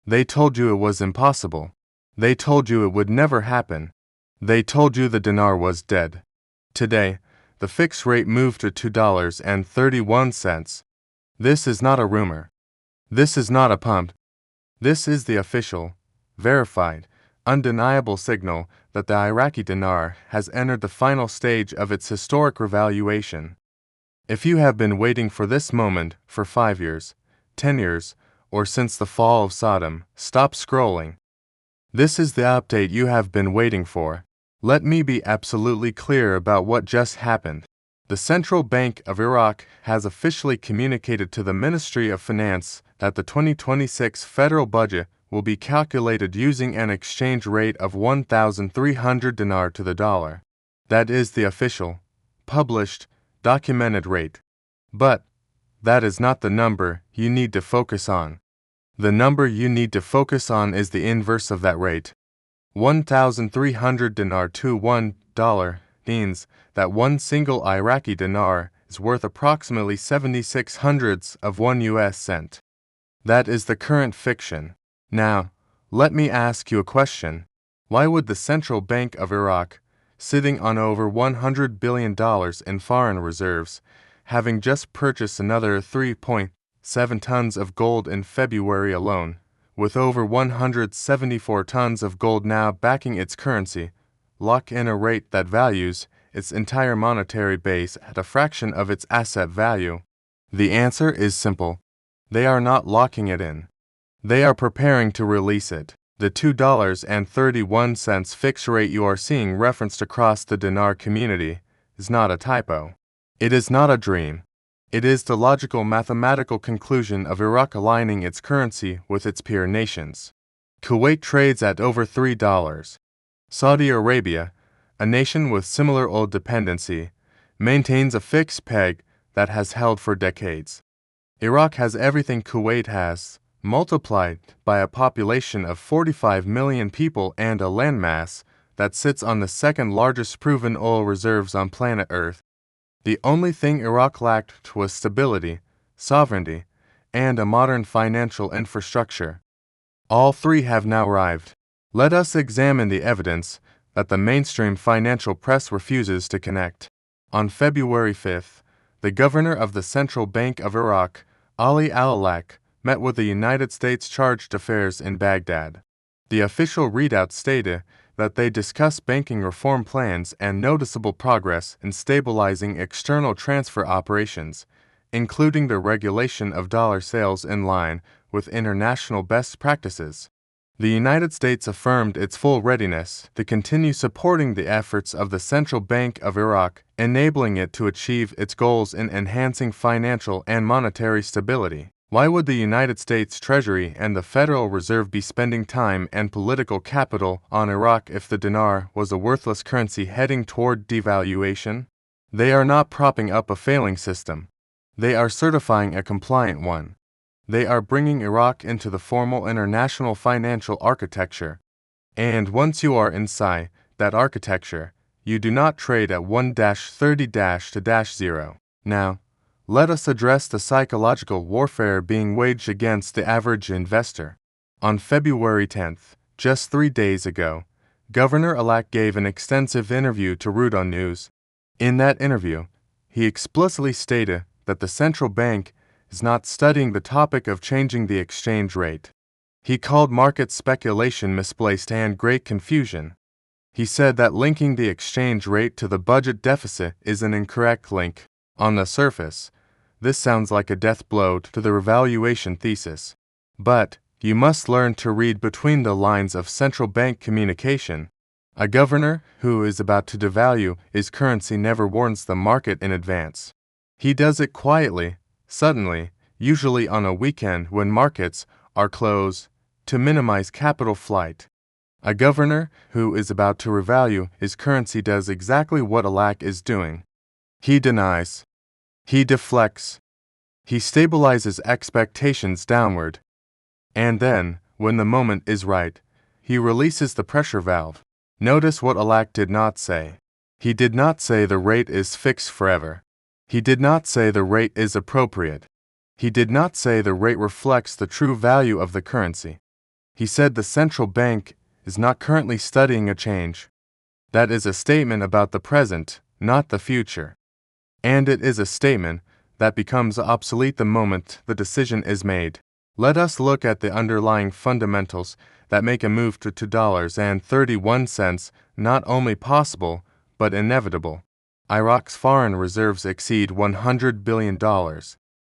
They told you it was impossible. They told you it would never happen. They told you the dinar was dead. Today, the fixed rate moved to $2.31. This is not a rumor. This is not a pump. This is the official, verified, undeniable signal that the Iraqi dinar has entered the final stage of its historic revaluation. If you have been waiting for this moment for 5 years, 10 years, or since the fall of Saddam, stop scrolling. This is the update you have been waiting for. Let me be absolutely clear about what just happened. The Central Bank of Iraq has officially communicated to the Ministry of Finance that the 2026 federal budget will be calculated using an exchange rate of 1,300 dinar to the dollar. That is the official, published, documented rate. But that is not the number you need to focus on. The number you need to focus on is the inverse of that rate. 1,300 dinar to $1 means that one single Iraqi dinar is worth approximately 76 hundredths of 1 US cent. That is the current fiction. Now, let me ask you a question. Why would the Central Bank of Iraq, sitting on over $100 billion in foreign reserves, having just purchased another 3.7 tons of gold in February alone, with over 174 tons of gold now backing its currency, lock in a rate that values its entire monetary base at a fraction of its asset value? The answer is simple. They are not locking it in. They are preparing to release it. The $2.31 fixed rate you are seeing referenced across the dinar community is not a typo. It is not a dream. It is the logical mathematical conclusion of Iraq aligning its currency with its peer nations. Kuwait trades at over $3. Saudi Arabia, a nation with similar oil dependency, maintains a fixed peg that has held for decades. Iraq has everything Kuwait has, multiplied by a population of 45 million people and a landmass that sits on the second largest proven oil reserves on planet Earth. The only thing Iraq lacked was stability, sovereignty, and a modern financial infrastructure. All three have now arrived. Let us examine the evidence that the mainstream financial press refuses to connect. On February 5th, the governor of the Central Bank of Iraq, Ali al-Awlaq, met with the United States Chargé d'Affaires in Baghdad. The official readout stated that they discussed banking reform plans and noticeable progress in stabilizing external transfer operations, including the regulation of dollar sales in line with international best practices. The United States affirmed its full readiness to continue supporting the efforts of the Central Bank of Iraq, enabling it to achieve its goals in enhancing financial and monetary stability. Why would the United States Treasury and the Federal Reserve be spending time and political capital on Iraq if the dinar was a worthless currency heading toward devaluation? They are not propping up a failing system. They are certifying a compliant one. They are bringing Iraq into the formal international financial architecture. And once you are inside that architecture, you do not trade at 1-30-0. Now, let us address the psychological warfare being waged against the average investor. On February 10th, just 3 days ago, Governor-elect gave an extensive interview to Rudon News. In that interview, he explicitly stated that the central bank is not studying the topic of changing the exchange rate. He called market speculation misplaced and great confusion. He said that linking the exchange rate to the budget deficit is an incorrect link. On the surface, this sounds like a death blow to the revaluation thesis. But you must learn to read between the lines of central bank communication. A governor who is about to devalue his currency never warns the market in advance. He does it quietly, suddenly, usually on a weekend when markets are closed, to minimize capital flight. A governor who is about to revalue his currency does exactly what Alak is doing. He denies. He deflects. He stabilizes expectations downward. And then, when the moment is right, he releases the pressure valve. Notice what Alak did not say. He did not say the rate is fixed forever. He did not say the rate is appropriate. He did not say the rate reflects the true value of the currency. He said the central bank is not currently studying a change. That is a statement about the present, not the future. And it is a statement that becomes obsolete the moment the decision is made. Let us look at the underlying fundamentals that make a move to $2.31 not only possible, but inevitable. Iraq's foreign reserves exceed $100 billion.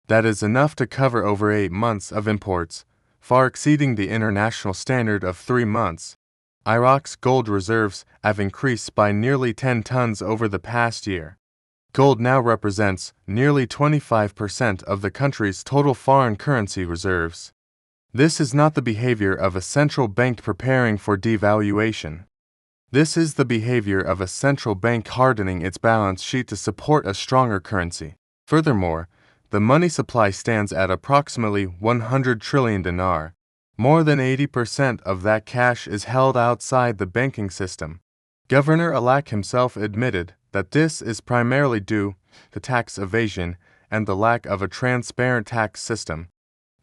That is enough to cover over 8 months of imports, far exceeding the international standard of 3 months. Iraq's gold reserves have increased by nearly 10 tons over the past year. Gold now represents nearly 25% of the country's total foreign currency reserves. This is not the behavior of a central bank preparing for devaluation. This is the behavior of a central bank hardening its balance sheet to support a stronger currency. Furthermore, the money supply stands at approximately 100 trillion dinar. More than 80% of that cash is held outside the banking system. Governor-elect himself admitted that this is primarily due to tax evasion and the lack of a transparent tax system.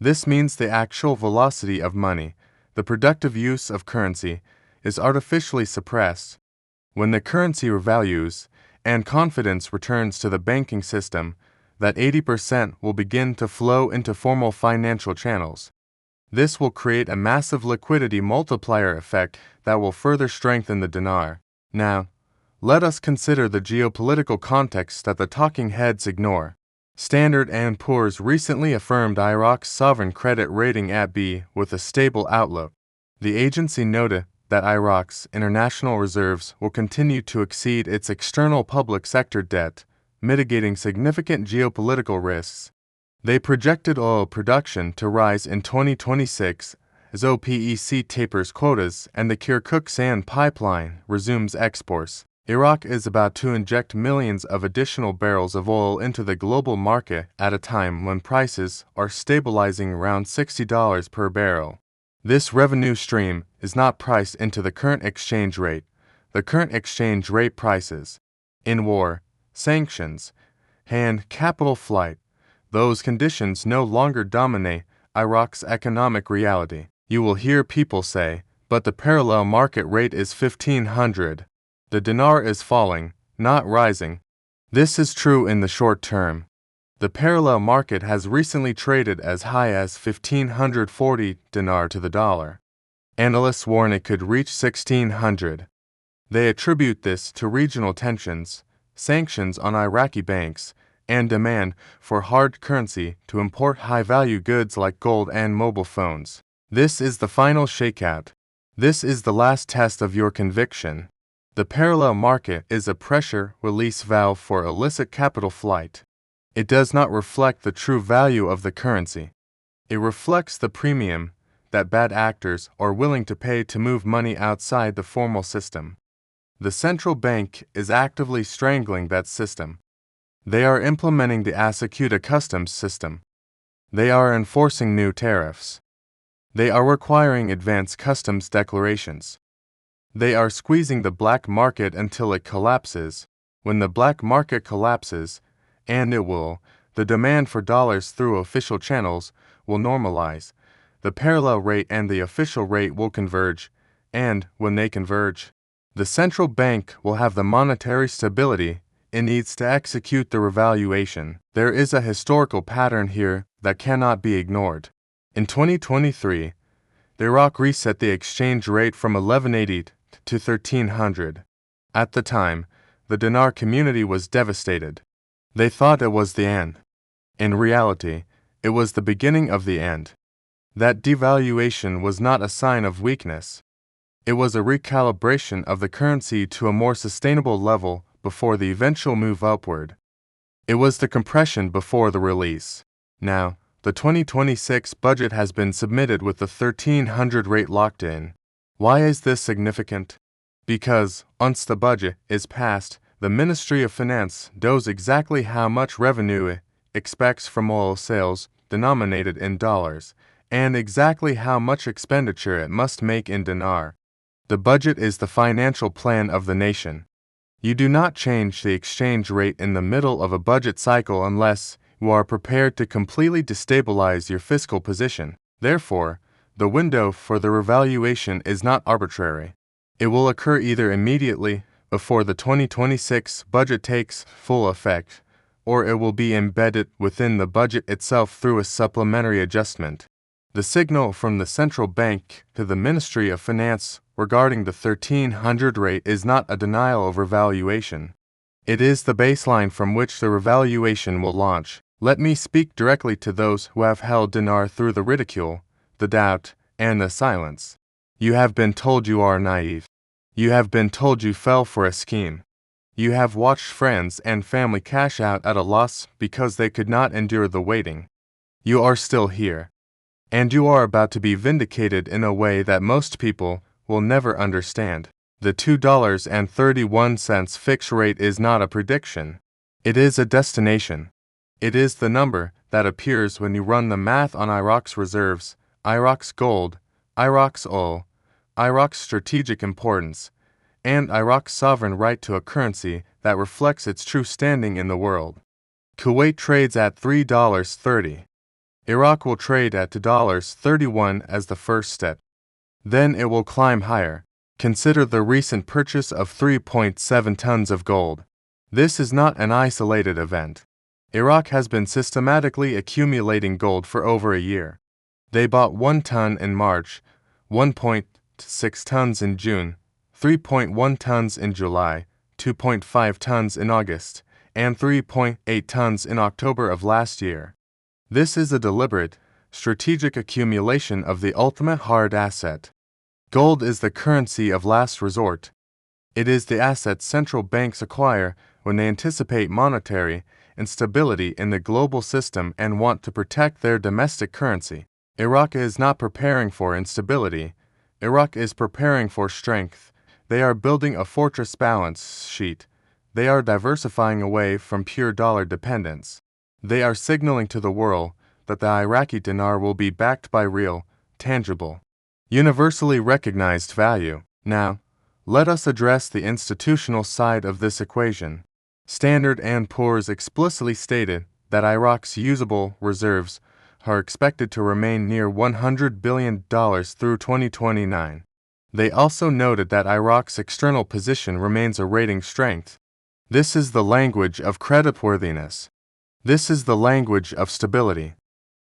This means the actual velocity of money, the productive use of currency, is artificially suppressed. When the currency revalues and confidence returns to the banking system, that 80% will begin to flow into formal financial channels. This will create a massive liquidity multiplier effect that will further strengthen the dinar. Now, let us consider the geopolitical context that the talking heads ignore. Standard & Poor's recently affirmed Iraq's sovereign credit rating at B with a stable outlook. The agency noted that Iraq's international reserves will continue to exceed its external public sector debt, mitigating significant geopolitical risks. They projected oil production to rise in 2026 as OPEC tapers quotas and the Kirkuk sand pipeline resumes exports. Iraq is about to inject millions of additional barrels of oil into the global market at a time when prices are stabilizing around $60 per barrel. This revenue stream is not priced into the current exchange rate. The current exchange rate prices. In war, sanctions, and capital flight, those conditions no longer dominate Iraq's economic reality. You will hear people say, but the parallel market rate is 1500. The dinar is falling, not rising. This is true in the short term. The parallel market has recently traded as high as 1540 dinar to the dollar. Analysts warn it could reach 1600. They attribute this to regional tensions, sanctions on Iraqi banks, and demand for hard currency to import high-value goods like gold and mobile phones. This is the final shakeout. This is the last test of your conviction. The parallel market is a pressure release valve for illicit capital flight. It does not reflect the true value of the currency. It reflects the premium that bad actors are willing to pay to move money outside the formal system. The central bank is actively strangling that system. They are implementing the Asacuda customs system. They are enforcing new tariffs. They are requiring advanced customs declarations. They are squeezing the black market until it collapses. When the black market collapses, and it will, the demand for dollars through official channels will normalize. The parallel rate and the official rate will converge, and when they converge, the central bank will have the monetary stability it needs to execute the revaluation. There is a historical pattern here that cannot be ignored. In 2023, the Iraq reset the exchange rate from 1180 to 1300. At the time, the dinar community was devastated. They thought it was the end. In reality, it was the beginning of the end. That devaluation was not a sign of weakness. It was a recalibration of the currency to a more sustainable level before the eventual move upward. It was the compression before the release. Now, the 2026 budget has been submitted with the 1300 rate locked in. Why is this significant? Because, once the budget is passed, the Ministry of Finance knows exactly how much revenue it expects from oil sales denominated in dollars, and exactly how much expenditure it must make in dinar. The budget is the financial plan of the nation. You do not change the exchange rate in the middle of a budget cycle unless you are prepared to completely destabilize your fiscal position. Therefore, The window for the revaluation is not arbitrary. It will occur either immediately, before the 2026 budget takes full effect, or it will be embedded within the budget itself through a supplementary adjustment. The signal from the central bank to the Ministry of Finance regarding the 1300 rate is not a denial of revaluation. It is the baseline from which the revaluation will launch. Let me speak directly to those who have held dinar through the ridicule, the doubt, and the silence. You have been told you are naive. You have been told you fell for a scheme. You have watched friends and family cash out at a loss because they could not endure the waiting. You are still here. And you are about to be vindicated in a way that most people will never understand. The $2.31 fixed rate is not a prediction. It is a destination. It is the number that appears when you run the math on Iraq's reserves, Iraq's gold, Iraq's oil, Iraq's strategic importance, and Iraq's sovereign right to a currency that reflects its true standing in the world. Kuwait trades at $3.30. Iraq will trade at $2.31 as the first step. Then it will climb higher. Consider the recent purchase of 3.7 tons of gold. This is not an isolated event. Iraq has been systematically accumulating gold for over a year. They bought 1 ton in March, 1.6 tons in June, 3.1 tons in July, 2.5 tons in August, and 3.8 tons in October of last year. This is a deliberate, strategic accumulation of the ultimate hard asset. Gold is the currency of last resort. It is the asset central banks acquire when they anticipate monetary instability in the global system and want to protect their domestic currency. Iraq is not preparing for instability. Iraq is preparing for strength. They are building a fortress balance sheet. They are diversifying away from pure dollar dependence. They are signaling to the world that the Iraqi dinar will be backed by real, tangible, universally recognized value. Now, let us address the institutional side of this equation. Standard & Poor's explicitly stated that Iraq's usable reserves are expected to remain near $100 billion through 2029. They also noted that Iraq's external position remains a rating strength. This is the language of creditworthiness. This is the language of stability.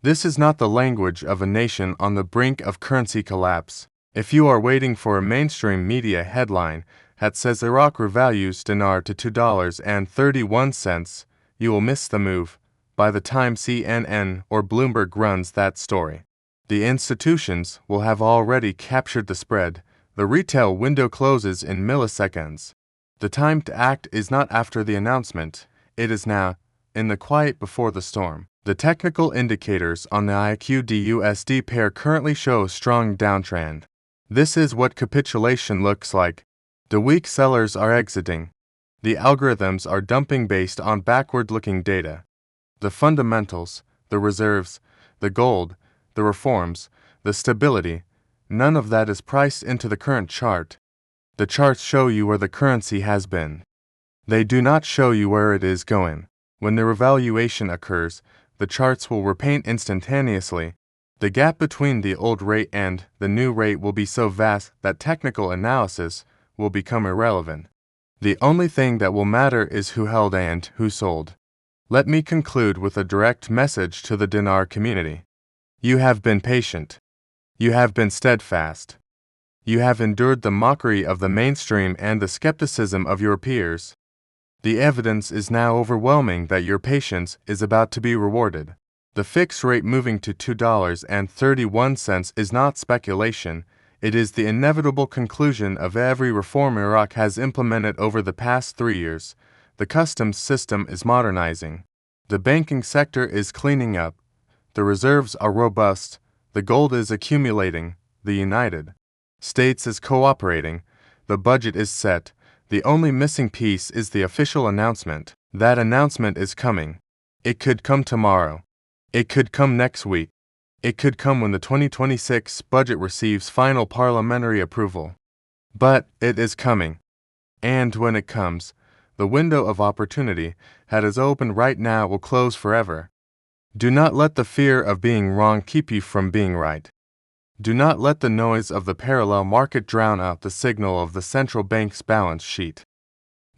This is not the language of a nation on the brink of currency collapse. If you are waiting for a mainstream media headline that says Iraq revalues dinar to $2.31, you will miss the move by the time CNN or Bloomberg runs that story. The institutions will have already captured the spread. The retail window closes in milliseconds. The time to act is not after the announcement, it is now, in the quiet before the storm. The technical indicators on the IQD-USD pair currently show a strong downtrend. This is what capitulation looks like. The weak sellers are exiting. The algorithms are dumping based on backward-looking data. The fundamentals, the reserves, the gold, the reforms, the stability, none of that is priced into the current chart. The charts show you where the currency has been. They do not show you where it is going. When the revaluation occurs, the charts will repaint instantaneously. The gap between the old rate and the new rate will be so vast that technical analysis will become irrelevant. The only thing that will matter is who held and who sold. Let me conclude with a direct message to the dinar community. You have been patient. You have been steadfast. You have endured the mockery of the mainstream and the skepticism of your peers. The evidence is now overwhelming that your patience is about to be rewarded. The fixed rate moving to $2.31 is not speculation, it is the inevitable conclusion of every reform Iraq has implemented over the past 3 years. The customs system is modernizing. The banking sector is cleaning up. The reserves are robust. The gold is accumulating. The United States is cooperating. The budget is set. The only missing piece is the official announcement. That announcement is coming. It could come tomorrow. It could come next week. It could come when the 2026 budget receives final parliamentary approval. But it is coming. And when it comes, the window of opportunity that is open right now will close forever. Do not let the fear of being wrong keep you from being right. Do not let the noise of the parallel market drown out the signal of the central bank's balance sheet.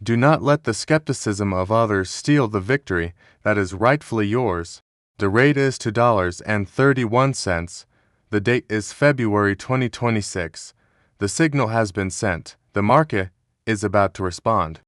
Do not let the skepticism of others steal the victory that is rightfully yours. The rate is $2.31. The date is February 2026. The signal has been sent. The market is about to respond.